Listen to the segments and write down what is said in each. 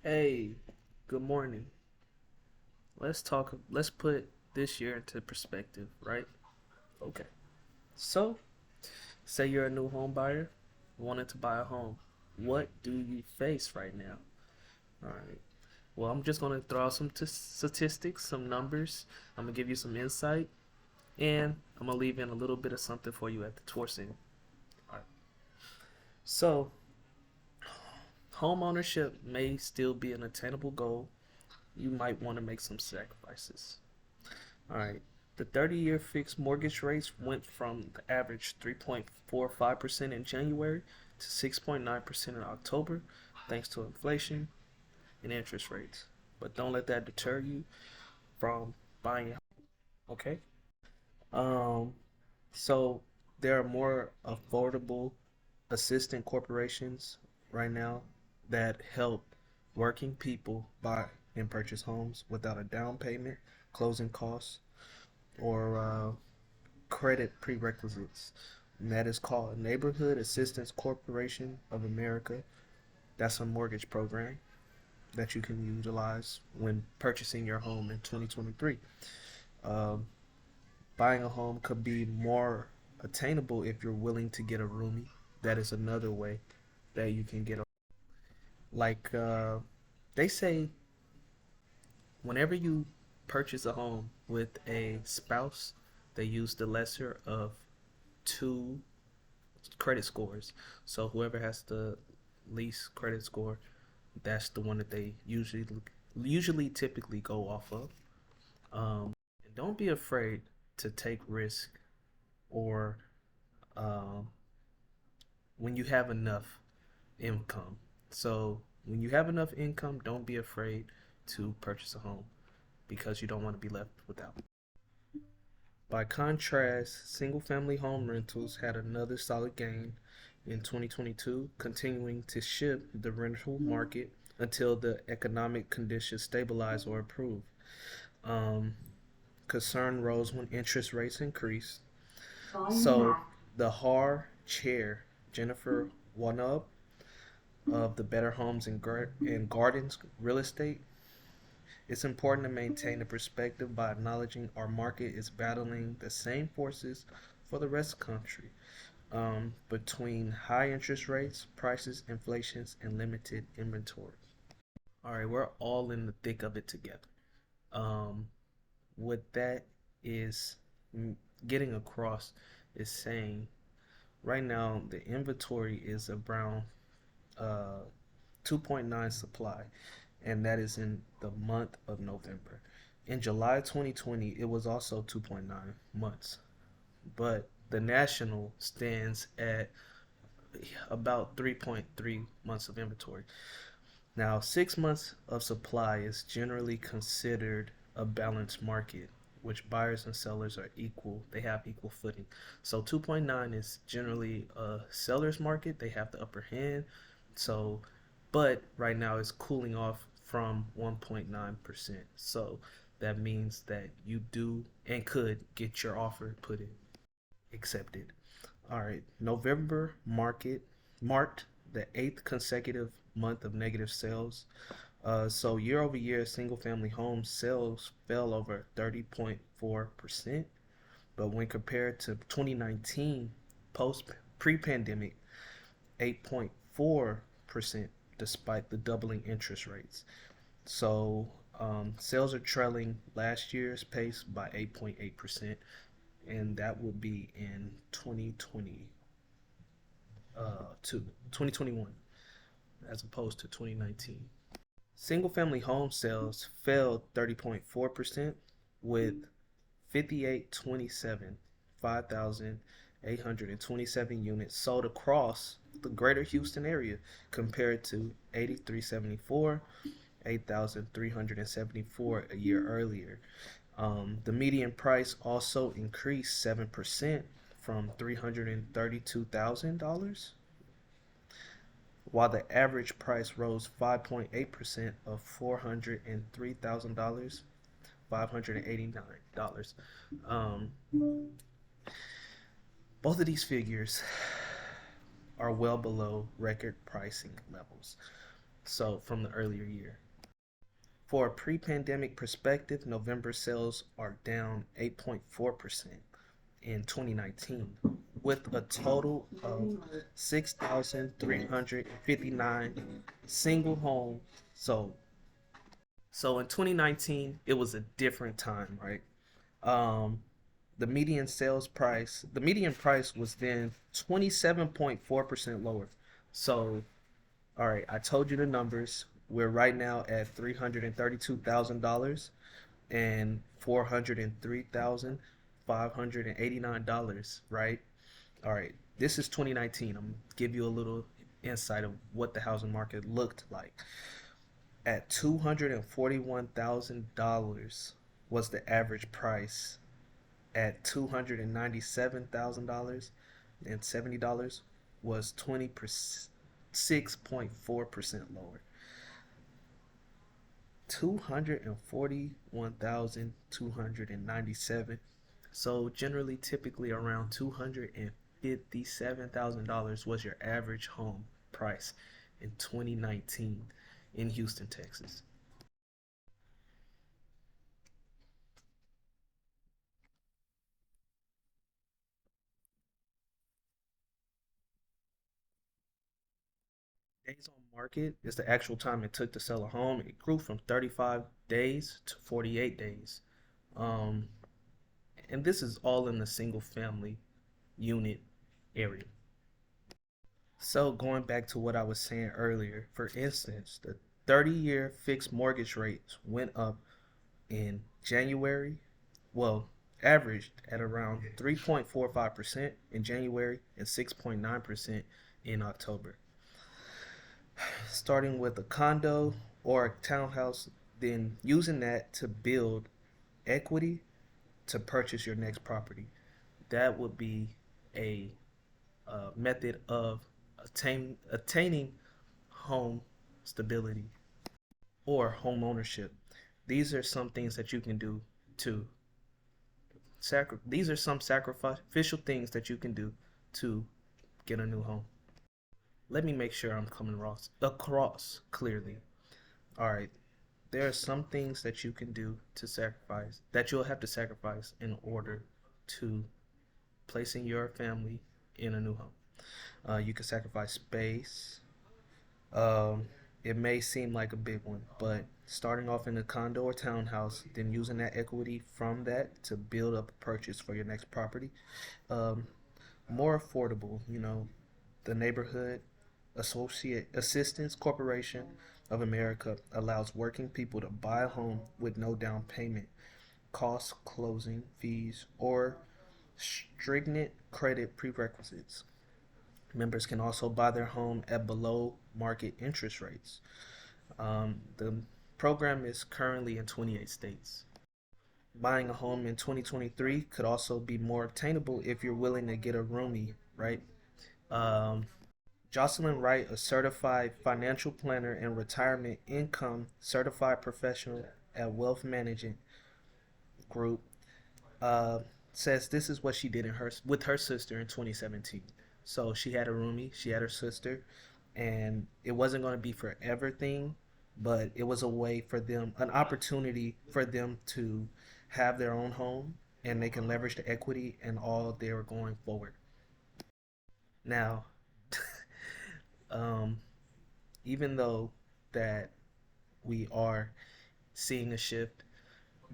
Hey, good morning. Let's put this year into perspective, right? Okay. So, say you're a new home buyer wanting to buy a home. What do you face right now? All right. Well, I'm just going to throw out some statistics, some numbers. I'm going to give you some insight, and I'm going to leave in a little bit of something for you at the towards end. All right. So, home ownership may still be an attainable goal. You might want to make some sacrifices. All right. The 30-year fixed mortgage rates went from the average 3.45% in January to 6.9% in October, thanks to inflation and interest rates. But don't let that deter you from buying a home, okay? Um, so there are more affordable assistant corporations right now that help working people buy and purchase homes without a down payment, closing costs, or credit prerequisites. And that is called Neighborhood Assistance Corporation of America. That's a mortgage program that you can utilize when purchasing your home in 2023. Um, Buying a home could be more attainable if you're willing to get a roomie. That is another way that you can get a like they say whenever you purchase a home with a spouse, they use the lesser of two credit scores. So whoever has the least credit score, that's the one that they usually typically go off of. And don't be afraid to take risk or um, when you have enough income. So when you have enough income, don't be afraid to purchase a home because you don't want to be left without. By contrast, single family home rentals had another solid gain in 2022, continuing to shift the rental market until the economic conditions stabilize or improve. Um, Concern rose when interest rates increased. So the HAR chair, Jennifer Wanub of the Better Homes and Gardens Real Estate, it's important to maintain the perspective by acknowledging our market is battling the same forces for the rest of the country, between high interest rates, prices, inflations, and limited inventory. All right, we're all in the thick of it together. Um, what that is getting across is saying right now the inventory is around uh, 2.9 supply, and that is in the month of November. In July 2020, it was also 2.9 months, but the national stands at about 3.3 months of inventory. Now, 6 months of supply is generally considered a balanced market, which buyers and sellers are equal. They have equal footing. So 2.9 is generally a seller's market. They have the upper hand. So, but right now it's cooling off from 1.9%. So that means that you do and could get your offer put in, accepted. All right, November marked the eighth consecutive month of negative sales. So year over year, single family home sales fell over 30.4%. But when compared to 2019, post pre-pandemic, 8.4% despite the doubling interest rates. So sales are trailing last year's pace by 8.8%, and that will be in 2021 as opposed to 2019. Single family home sales fell 30.4% with 5827 5,827 units sold across the greater Houston area compared to 8374 8,374 a year earlier. The median price also increased 7% from $332,000, while the average price rose 5.8% of $403,000, $589. Um, Both of these figures are well below record pricing levels. So from the earlier year. For a pre-pandemic perspective, November sales are down 8.4% in 2019, with a total of 6,359 single homes sold. So in 2019, it was a different time, right? Um, the median price was then 27.4% lower. So, all right, I told you the numbers. We're right now at $332,000 and $403,589, right? All right, this is 2019. I'm gonna give you a little insight of what the housing market looked like. At $241,000 was the average price. At $297,000 and $70 was 26.4% lower. 241,297. So generally, typically around $257,000 was your average home price in 2019 in Houston, Texas. Days on market is the actual time it took to sell a home. It grew from 35 days to 48 days. Um, and this is all in the single family unit area. So going back to what I was saying earlier, for instance, the 30-year fixed mortgage rates went up in January, well, averaged at around 3.45% in January and 6.9% in October. Starting with a condo or a townhouse, then using that to build equity to purchase your next property. That would be a method of attaining home stability or home ownership. These are some things that you can do to these are some sacrificial things that you can do to get a new home. Let me make sure I'm coming across clearly. All right, there are some things that you can do to sacrifice that you'll have to sacrifice in order to placing your family in a new home. You can sacrifice space. Um, it may seem like a big one, but starting off in a condo or townhouse, then using that equity from that to build up a purchase for your next property. Um, More affordable, the Neighborhood Associate Assistance Corporation of America allows working people to buy a home with no down payment, cost, closing fees, or stringent credit prerequisites. Members can also buy their home at below market interest rates. The program is currently in 28 states. Buying a home in 2023 could also be more obtainable if you're willing to get a roomie, right? Um, Jocelyn Wright, a certified financial planner and retirement income certified professional at Wealth Management Group, uh, says this is what she did in her with her sister in 2017. So she had a roomie, she had her sister, and it wasn't going to be forever thing, but it was a way for them, an opportunity for them to have their own home, and they can leverage the equity and all they were going forward. Now, um, even though that we are seeing a shift,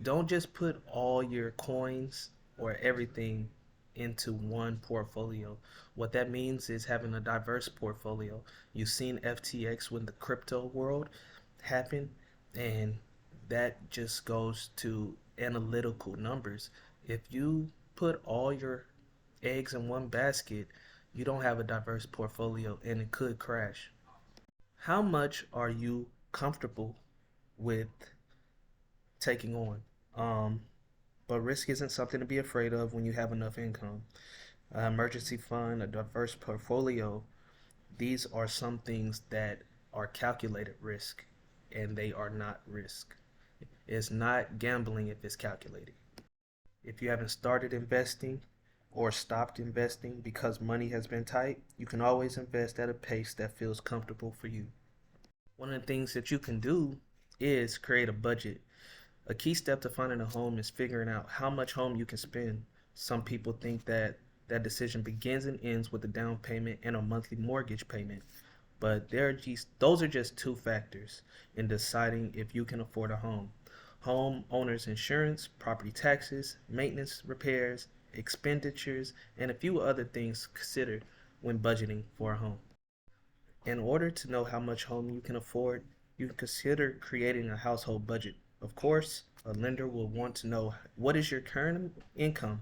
don't just put all your coins or everything into one portfolio. What that means is having a diverse portfolio. You've seen FTX when the crypto world happened, and that just goes to analytical numbers. If you put all your eggs in one basket, you don't have a diverse portfolio and it could crash. How much are you comfortable with taking on? Um, but risk isn't something to be afraid of when you have enough income. Emergency fund, a diverse portfolio, these are some things that are calculated risk and they are not risk. It's not gambling if it's calculated. If you haven't started investing or stopped investing because money has been tight, you can always invest at a pace that feels comfortable for you. One of the things that you can do is create a budget. A key step to finding a home is figuring out how much home you can spend. Some people think that that decision begins and ends with a down payment and a monthly mortgage payment, but those are just two factors in deciding if you can afford a home. Home owners insurance, property taxes, maintenance, repairs, expenditures, and a few other things considered when budgeting for a home. In order to know how much home you can afford, you can consider creating a household budget. Of course, a lender will want to know what is your current income,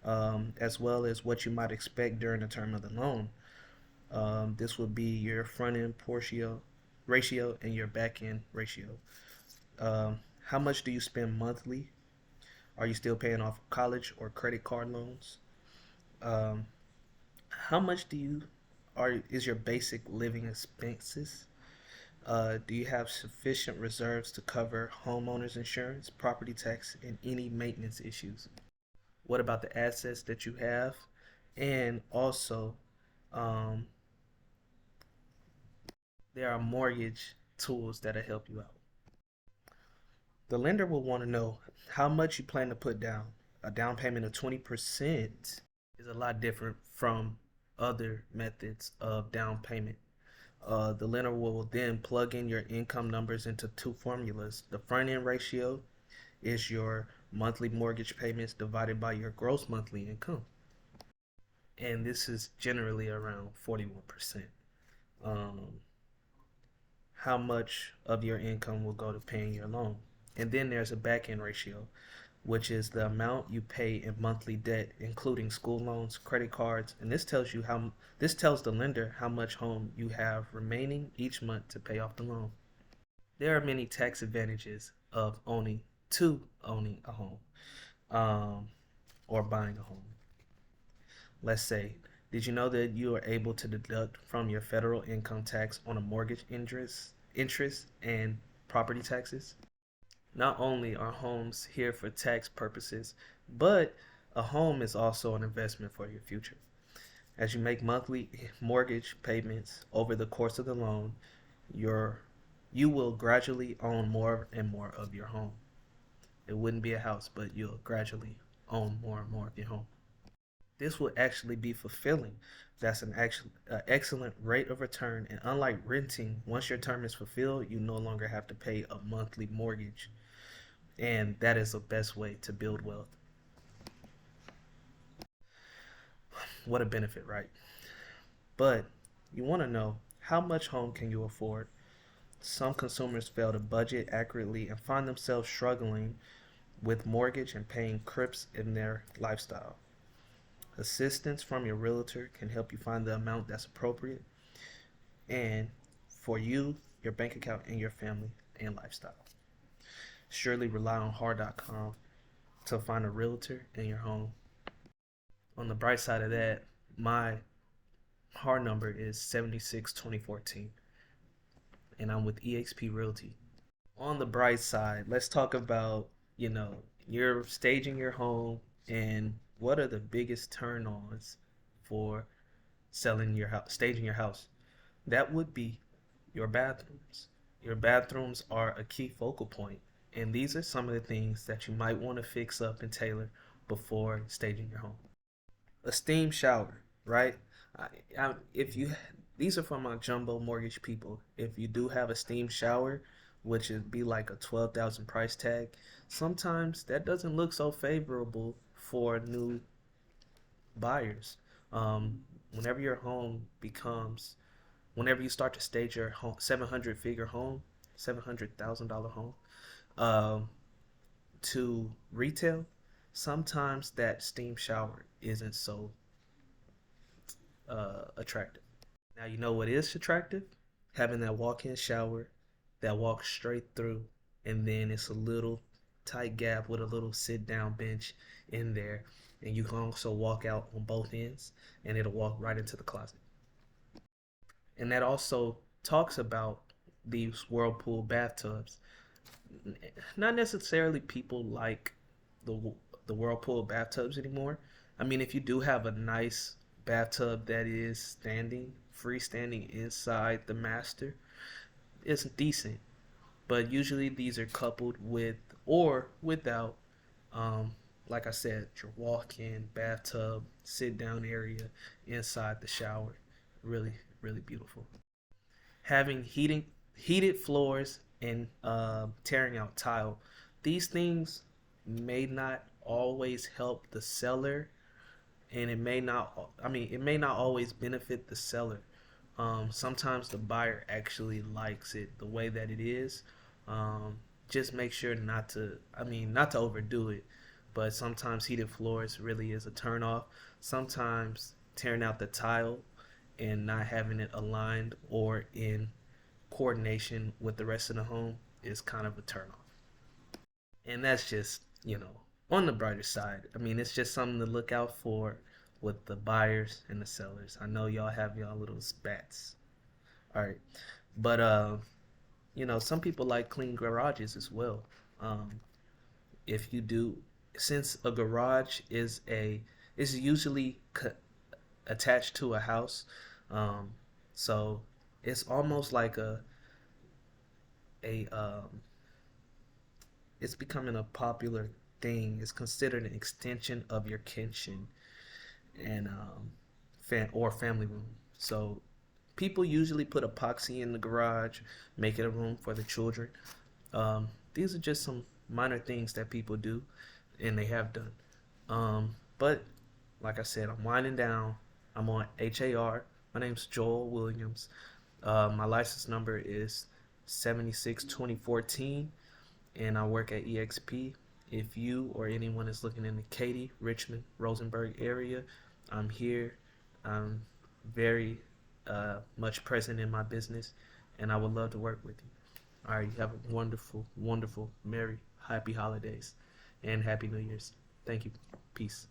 as well as what you might expect during the term of the loan. This would be your front end ratio and your back end ratio. How much do you spend monthly? Are you still paying off college or credit card loans? Um, how much do you are is your basic living expenses? Do you have sufficient reserves to cover homeowners insurance, property tax, and any maintenance issues? What about the assets that you have? And also, um, there are mortgage tools that'll help you out. The lender will want to know how much you plan to put down. A down payment of 20% is a lot different from other methods of down payment. The lender will then plug in your income numbers into two formulas. The front end ratio is your monthly mortgage payments divided by your gross monthly income. And this is generally around 41%. Um, how much of your income will go to paying your loan? And then there's a back end ratio, which is the amount you pay in monthly debt, including school loans, credit cards, and this tells the lender how much home you have remaining each month to pay off the loan. There are many tax advantages of owning a home, um, or buying a home. Let's say, did you know that you are able to deduct from your federal income tax on a mortgage interest and property taxes? Not only are homes here for tax purposes, but a home is also an investment for your future. As you make monthly mortgage payments over the course of the loan, your you will gradually own more and more of your home. It wouldn't be a house, but you'll gradually own more and more of your home. This will actually be fulfilling. That's an excellent rate of return, and unlike renting, once your term is fulfilled, you no longer have to pay a monthly mortgage, and that is the best way to build wealth. What a benefit, right? But you want to know, how much home can you afford? Some consumers fail to budget accurately and find themselves struggling with mortgage and paying crips in their lifestyle. Assistance from your realtor can help you find the amount that's appropriate and for you, your bank account, and your family and lifestyle. Surely rely on hard.com to find a realtor in your home. On the bright side of that, my hard number is 762014, and I'm with EXP Realty. On the bright side, let's talk about, you're staging your home, and what are the biggest turn-ons for staging your house? That would be your bathrooms. Your bathrooms are a key focal point, and these are some of the things that you might want to fix up and tailor before staging your home. A steam shower, right? If you These are for my jumbo mortgage people. If you do have a steam shower, which would be like a 12,000 price tag, sometimes that doesn't look so favorable for new buyers. Whenever your home becomes, whenever you start to stage your home, 700-figure home, $700,000 home, um, to retail, sometimes that steam shower isn't so attractive. Now, you know what is attractive? Having that walk-in shower that walks straight through, and then it's a little tight gap with a little sit-down bench in there, and you can also walk out on both ends, and it'll walk right into the closet. And that also talks about these whirlpool bathtubs. Not necessarily people like the the whirlpool bathtubs anymore. I mean, if you do have a nice bathtub that is freestanding inside the master, it's decent. But usually these are coupled with or without, um, like I said, your walk-in, bathtub, sit-down area inside the shower. Really, really beautiful. Having heated floors and tearing out tile. These things may not always help the seller, and it may not. I mean, it may not always benefit the seller. Sometimes the buyer actually likes it the way that it is. Um, just make sure not to. I mean, not to overdo it, but sometimes heated floors really is a turn off. Sometimes tearing out the tile and not having it aligned or in coordination with the rest of the home is kind of a turn off. And that's just, on the brighter side. I mean, it's just something to look out for with the buyers and the sellers. I know y'all have y'all little spats. All right. But some people like clean garages as well. Um, if you do, since a garage is usually attached to a house, um, so it's almost like a it's becoming a popular thing. It's considered an extension of your kitchen and or family room. So people usually put epoxy in the garage, make it a room for the children. These are just some minor things that people do, and they have done. But like I said, I'm winding down. I'm on HAR. My name's Joel Williams. My license number is 762014, and I work at EXP. If you or anyone is looking in the Katy, Richmond, Rosenberg area, I'm here. I'm very much present in my business, and I would love to work with you. All right, you have a wonderful, wonderful, merry, happy holidays, and happy New Year's. Thank you. Peace.